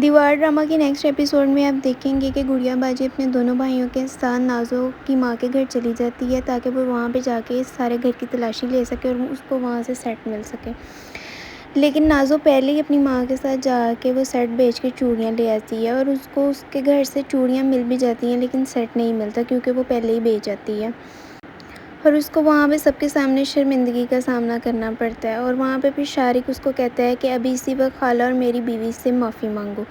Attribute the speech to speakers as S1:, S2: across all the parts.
S1: دیوار ڈرامہ کے next episode میں آپ دیکھیں گے کہ گڑیا باجی اپنے دونوں بھائیوں کے ساتھ نازو کی ماں کے گھر چلی جاتی ہے تاکہ وہ وہاں پہ جا کے سارے گھر کی تلاشی لے سکے اور اس کو وہاں سے سیٹ مل سکے۔ لیکن نازو پہلے ہی اپنی ماں کے ساتھ جا کے وہ سیٹ بیچ کے چوڑیاں لے آتی ہے اور اس کو اس کے گھر سے چوڑیاں مل بھی جاتی ہیں لیکن سیٹ نہیں ملتا کیونکہ وہ پہلے ہی بیچ آتی ہے، اور اس کو وہاں پہ سب کے سامنے شرمندگی کا سامنا کرنا پڑتا ہے۔ اور وہاں پہ پھر شارق اس کو کہتا ہے کہ ابھی اسی وقت خالہ اور میری بیوی سے معافی مانگو،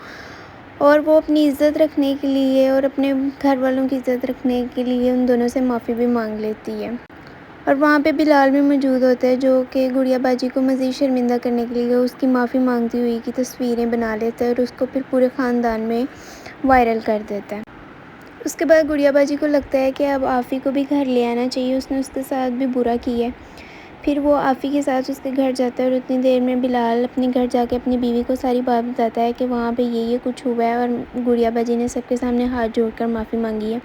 S1: اور وہ اپنی عزت رکھنے کے لیے اور اپنے گھر والوں کی عزت رکھنے کے لیے ان دونوں سے معافی بھی مانگ لیتی ہے۔ اور وہاں پہ بلال بھی موجود ہوتا ہے جو کہ گڑیا باجی کو مزید شرمندہ کرنے کے لیے اس کی معافی مانگتی ہوئی کی تصویریں بنا لیتا ہے اور اس کو پھر پورے خاندان میں وائرل کر دیتا ہے۔ اس کے بعد گڑیا باجی کو لگتا ہے کہ اب آفی کو بھی گھر لے آنا چاہیے، اس نے اس کے ساتھ بھی برا کیا ہے۔ پھر وہ آفی کے ساتھ اس کے گھر جاتا ہے اور اتنی دیر میں بلال اپنے گھر جا کے اپنی بیوی کو ساری بات بتاتا ہے کہ وہاں پہ یہ کچھ ہوا ہے، اور گڑیا باجی نے سب کے سامنے ہاتھ جوڑ کر معافی مانگی ہے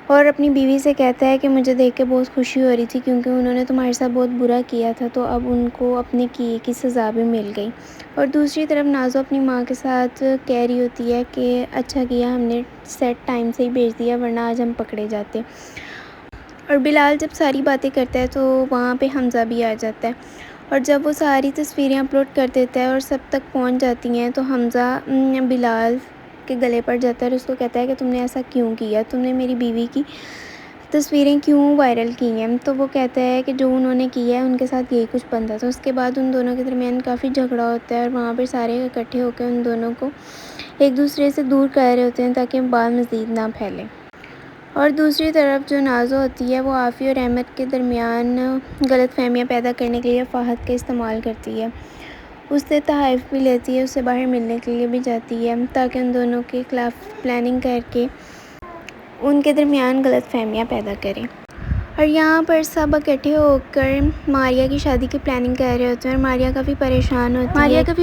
S1: اور اپنی بیوی سے کہتا ہے کہ مجھے دیکھ کے بہت خوشی ہو رہی تھی کیونکہ انہوں نے تمہارے ساتھ بہت برا کیا تھا، تو اب ان کو اپنے کیے کی سزا بھی مل گئی۔ اور دوسری طرف نازو اپنی ماں کے ساتھ کہہ رہی ہوتی ہے کہ اچھا کیا ہم نے سیٹ ٹائم سے ہی بھیج دیا ورنہ آج ہم پکڑے جاتے۔ اور بلال جب ساری باتیں کرتا ہے تو وہاں پہ حمزہ بھی آ جاتا ہے، اور جب وہ ساری تصویریں اپلوڈ کر دیتا ہے اور سب تک پہنچ جاتی ہیں تو حمزہ بلال کے گلے پڑ جاتا ہے اور اس کو کہتا ہے کہ تم نے ایسا کیوں کیا، تم نے میری بیوی کی تصویریں کیوں وائرل کی ہیں؟ تو وہ کہتا ہے کہ جو انہوں نے کیا ہے ان کے ساتھ یہی کچھ بنتا تھا۔ اس کے بعد ان دونوں کے درمیان کافی جھگڑا ہوتا ہے اور وہاں پہ سارے اکٹھے ہو کے ان دونوں کو ایک دوسرے سے دور کر رہے ہوتے ہیں تاکہ بات مزید نہ پھیلے۔ اور دوسری طرف جو نازو ہوتی ہے وہ آفی اور احمد کے درمیان غلط فہمیاں پیدا کرنے کے لیے فہد کا استعمال کرتی ہے، اس سے تحائف بھی لیتی ہے، اس سے باہر ملنے کے لیے بھی جاتی ہے تاکہ ان دونوں کے خلاف پلاننگ کر کے ان کے درمیان غلط فہمیاں پیدا کریں۔ اور یہاں پر سب اکٹھے ہو کر ماریا کی شادی کی پلاننگ کر رہے ہوتے ہیں، اور ماریا کافی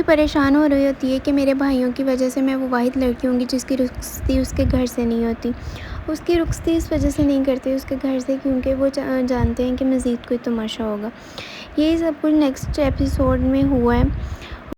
S1: پریشان ہو رہی ہوتی ہے کہ میرے بھائیوں کی وجہ سے میں وہ واحد لڑکی ہوں گی جس کی رخصتی اس کے گھر سے نہیں ہوتی۔ اس کی رخصتی اس وجہ سے نہیں کرتے اس کے گھر سے کیونکہ وہ جانتے ہیں کہ مزید کوئی تماشا ہوگا۔ یہی سب کچھ نیکسٹ ایپیسوڈ میں ہوا ہے۔